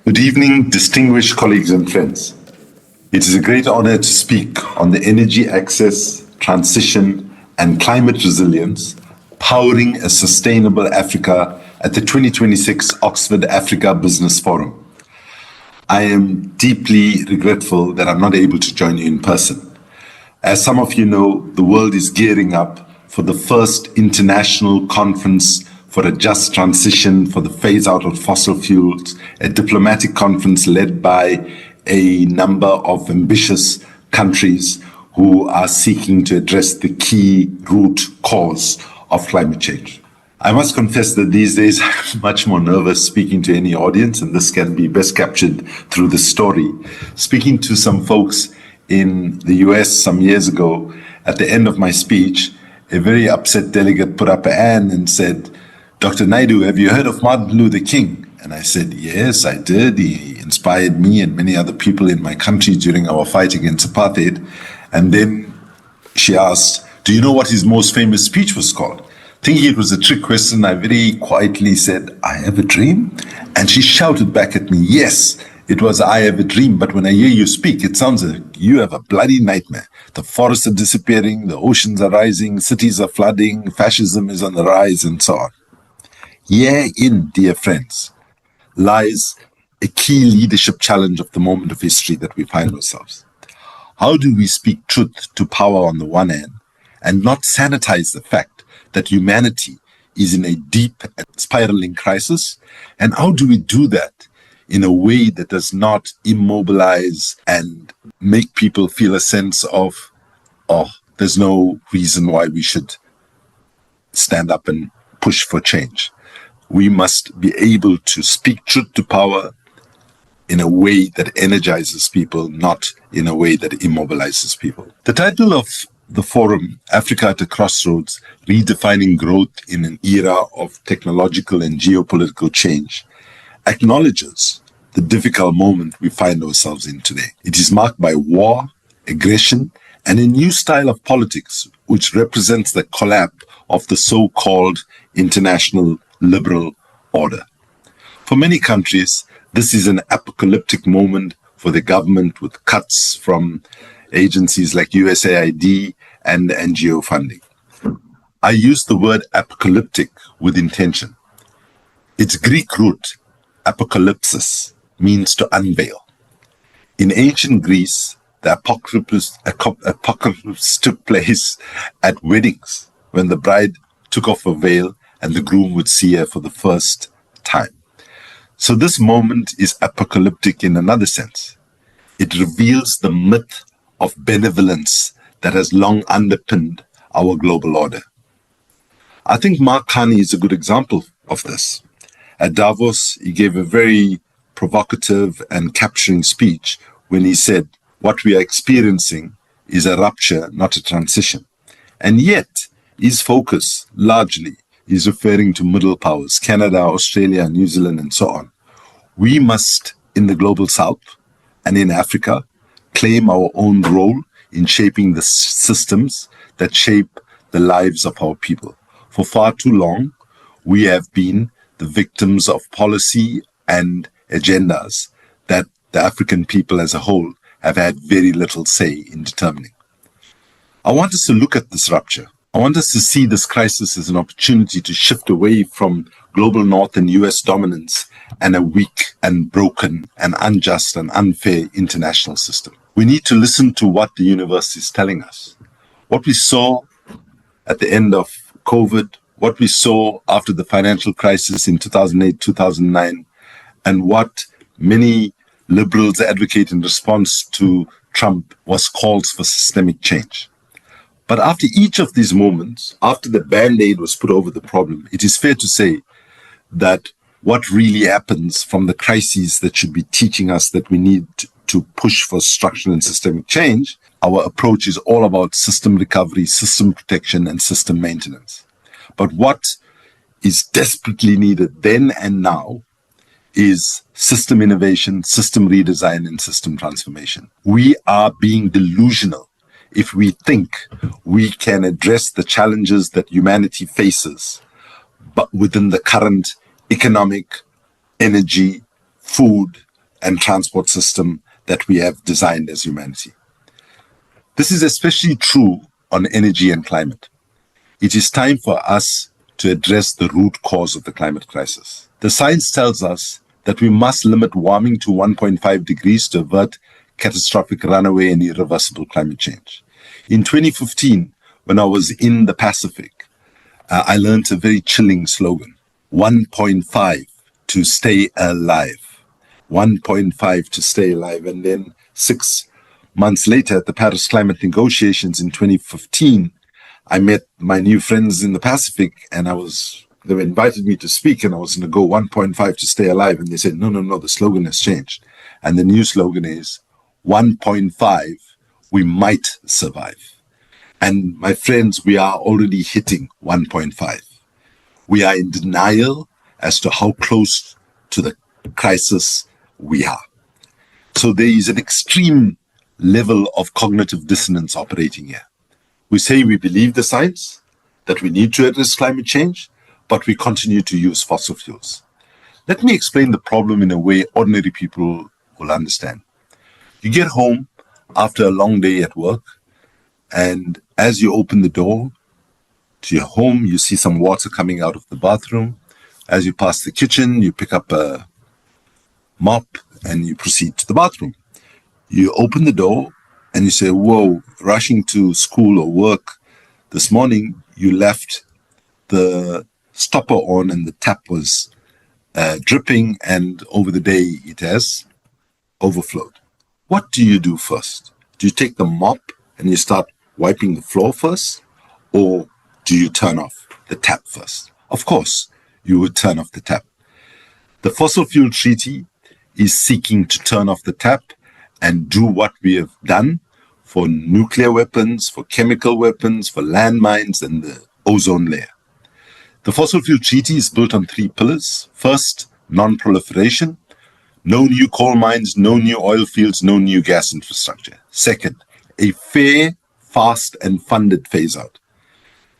Good evening, distinguished colleagues and friends. It is a great honor to speak on the energy access, transition, and climate resilience, powering a sustainable Africa at the 2026 Oxford Africa Business Forum. I am deeply regretful that I'm not able to join you in person. As some of you know, the world is gearing up for the first international conference for a just transition for the phase out of fossil fuels, a diplomatic conference led by a number of ambitious countries who are seeking to address the key root cause of climate change. I must confess that these days I'm much more nervous speaking to any audience, and this can be best captured through the story. Speaking to some folks in the US some years ago, at the end of my speech, a very upset delegate put up a hand and said, "Dr. Naidu, have you heard of Martin Luther King?" And I said, "Yes, I did. He inspired me and many other people in my country during our fight against apartheid." And then she asked, "Do you know what his most famous speech was called?" Thinking it was a trick question, I very quietly said, "I have a dream." And she shouted back at me, "Yes, it was I have a dream, but when I hear you speak, it sounds like you have a bloody nightmare. The forests are disappearing, the oceans are rising, cities are flooding, fascism is on the rise, and so on." Herein, dear friends, lies a key leadership challenge of the moment of history that we find ourselves. How do we speak truth to power on the one hand and not sanitize the fact that humanity is in a deep and spiraling crisis? And how do we do that in a way that does not immobilize and make people feel a sense of, oh, there's no reason why we should stand up and push for change? We must be able to speak truth to power in a way that energizes people, not in a way that immobilizes people. The title of the forum, Africa at a Crossroads, Redefining Growth in an Era of Technological and Geopolitical Change, acknowledges the difficult moment we find ourselves in today. It is marked by war, aggression, and a new style of politics which represents the collapse of the so-called international liberal order. For many countries, this is an apocalyptic moment for the government, with cuts from agencies like USAID and NGO funding. I use the word apocalyptic with intention. Its Greek root, apocalypsis, means to unveil. In ancient Greece, the apocalypse took place at weddings, when the bride took off her veil and the groom would see her for the first time. So this moment is apocalyptic in another sense. It reveals the myth of benevolence that has long underpinned our global order. I think Mark Carney is a good example of this. At Davos, he gave a very provocative and capturing speech when he said, "What we are experiencing is a rupture, not a transition." And yet, his focus largely is referring to middle powers, Canada, Australia, New Zealand, and so on. We must, in the global south and in Africa, claim our own role in shaping the systems that shape the lives of our people. For far too long, we have been the victims of policy and agendas that the African people as a whole have had very little say in determining. I want us to look at this rupture. I want us to see this crisis as an opportunity to shift away from global north and US dominance and a weak and broken and unjust and unfair international system. We need to listen to what the universe is telling us. What we saw at the end of COVID, what we saw after the financial crisis in 2008, 2009, and what many liberals advocate in response to Trump was calls for systemic change. But after each of these moments, after the Band-Aid was put over the problem, it is fair to say that what really happens from the crises that should be teaching us that we need to push for structural and systemic change, our approach is all about system recovery, system protection, and system maintenance. But what is desperately needed then and now is system innovation, system redesign, and system transformation. We are being delusional if we think we can address the challenges that humanity faces, but within the current economic, energy, food, and transport system that we have designed as humanity. This is especially true on energy and climate. It is time for us to address the root cause of the climate crisis. The science tells us that we must limit warming to 1.5 degrees to avert catastrophic runaway and irreversible climate change. In 2015, when I was in the Pacific, I learned a very chilling slogan: 1.5 to stay alive. 1.5 to stay alive. And then 6 months later, at the Paris climate negotiations in 2015, I met my new friends in the Pacific, and they invited me to speak, and I was going to go 1.5 to stay alive. And they said, no, the slogan has changed. And the new slogan is 1.5, we might survive. And my friends, we are already hitting 1.5. We are in denial as to how close to the crisis we are. So there is an extreme level of cognitive dissonance operating here. We say we believe the science, that we need to address climate change, but we continue to use fossil fuels. Let me explain the problem in a way ordinary people will understand. You get home after a long day at work, and as you open the door to your home, you see some water coming out of the bathroom. As you pass the kitchen, you pick up a mop and you proceed to the bathroom. You open the door and you say, whoa, rushing to school or work this morning, you left the stopper on and the tap was dripping, and over the day it has overflowed. What do you do first? Do you take the mop and you start wiping the floor first? Or do you turn off the tap first? Of course, you would turn off the tap. The Fossil Fuel Treaty is seeking to turn off the tap and do what we have done for nuclear weapons, for chemical weapons, for landmines, and the ozone layer. The Fossil Fuel Treaty is built on 3 pillars. First, non-proliferation. No new coal mines, no new oil fields, no new gas infrastructure. Second, a fair, fast, and funded phase-out.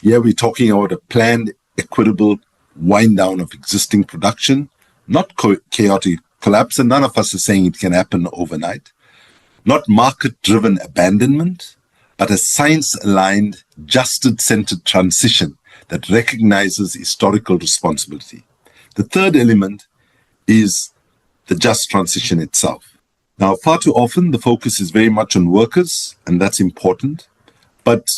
Here we're talking about a planned, equitable wind down of existing production, not chaotic collapse, and none of us are saying it can happen overnight. Not market-driven abandonment, but a science-aligned, justice-centered transition that recognizes historical responsibility. The third element is the just transition itself. Now, far too often, the focus is very much on workers, and that's important. But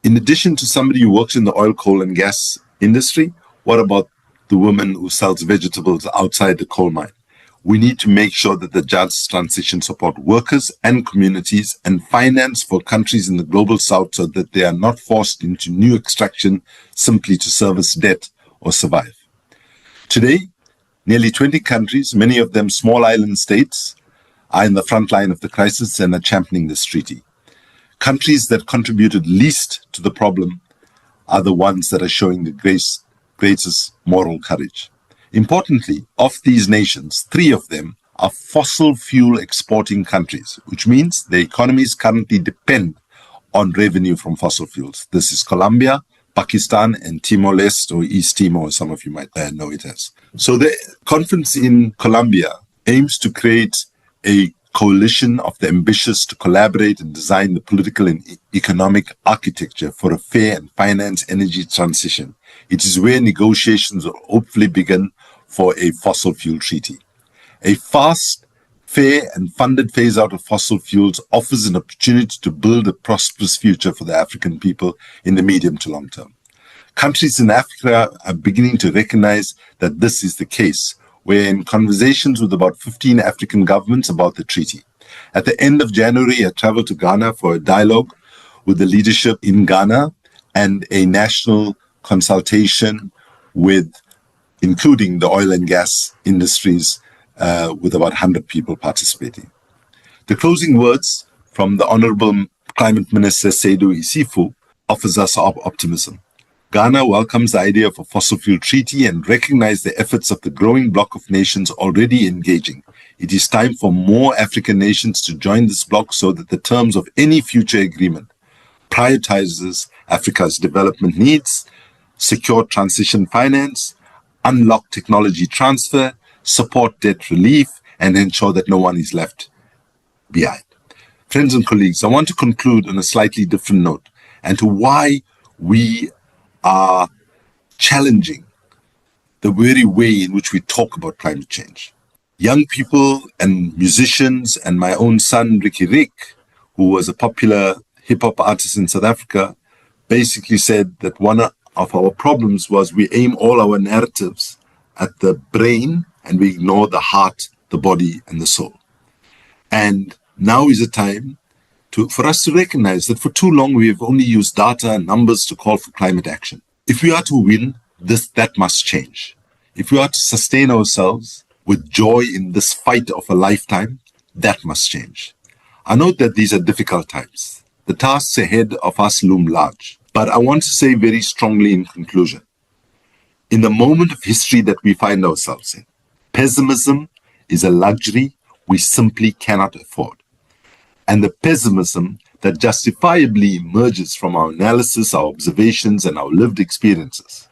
in addition to somebody who works in the oil, coal, and gas industry, what about the woman who sells vegetables outside the coal mine? We need to make sure that the just transition support workers and communities and finance for countries in the global south so that they are not forced into new extraction simply to service debt or survive. Today, nearly 20 countries, many of them small island states, are in the front line of the crisis and are championing this treaty. Countries that contributed least to the problem are the ones that are showing the greatest moral courage. Importantly, of these nations, 3 of them are fossil fuel exporting countries, which means their economies currently depend on revenue from fossil fuels. This is Colombia, Pakistan, and Timor-Leste, or East Timor, some of you might know it as. So the conference in Colombia aims to create a coalition of the ambitious to collaborate and design the political and economic architecture for a fair and financed energy transition. It is where negotiations will hopefully begin for a fossil fuel treaty. A fast, fair, and funded phase-out of fossil fuels offers an opportunity to build a prosperous future for the African people in the medium to long term. Countries in Africa are beginning to recognize that this is the case. We're in conversations with about 15 African governments about the treaty. At the end of January, I traveled to Ghana for a dialogue with the leadership in Ghana and a national consultation with including the oil and gas industries, with about 100 people participating. The closing words from the Honorable Climate Minister Seydou Issoufou offers us optimism. Ghana welcomes the idea of a fossil fuel treaty and recognizes the efforts of the growing bloc of nations already engaging. It is time for more African nations to join this bloc so that the terms of any future agreement prioritizes Africa's development needs, secure transition finance, unlock technology transfer, support debt relief, and ensure that no one is left behind. Friends and colleagues, I want to conclude on a slightly different note and to why we are challenging the very way in which we talk about climate change. Young people and musicians and my own son, Ricky Rick, who was a popular hip-hop artist in South Africa, basically said that one of our problems was we aim all our narratives at the brain and we ignore the heart, the body, and the soul. And now is the time for us to recognize that for too long we have only used data and numbers to call for climate action. If we are to win, that must change. If we are to sustain ourselves with joy in this fight of a lifetime, that must change. I note that these are difficult times. The tasks ahead of us loom large. But I want to say very strongly in conclusion, in the moment of history that we find ourselves in, pessimism is a luxury we simply cannot afford. And the pessimism that justifiably emerges from our analysis, our observations, and our lived experiences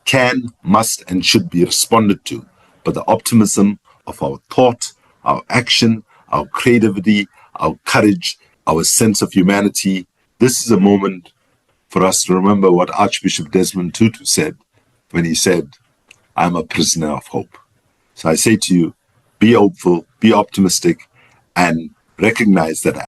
can, must, and should be responded to by the optimism of our thought, our action, our creativity, our courage, our sense of humanity. This is a moment for us to remember what Archbishop Desmond Tutu said when he said, "I'm a prisoner of hope." So I say to you, be hopeful, be optimistic, and recognize that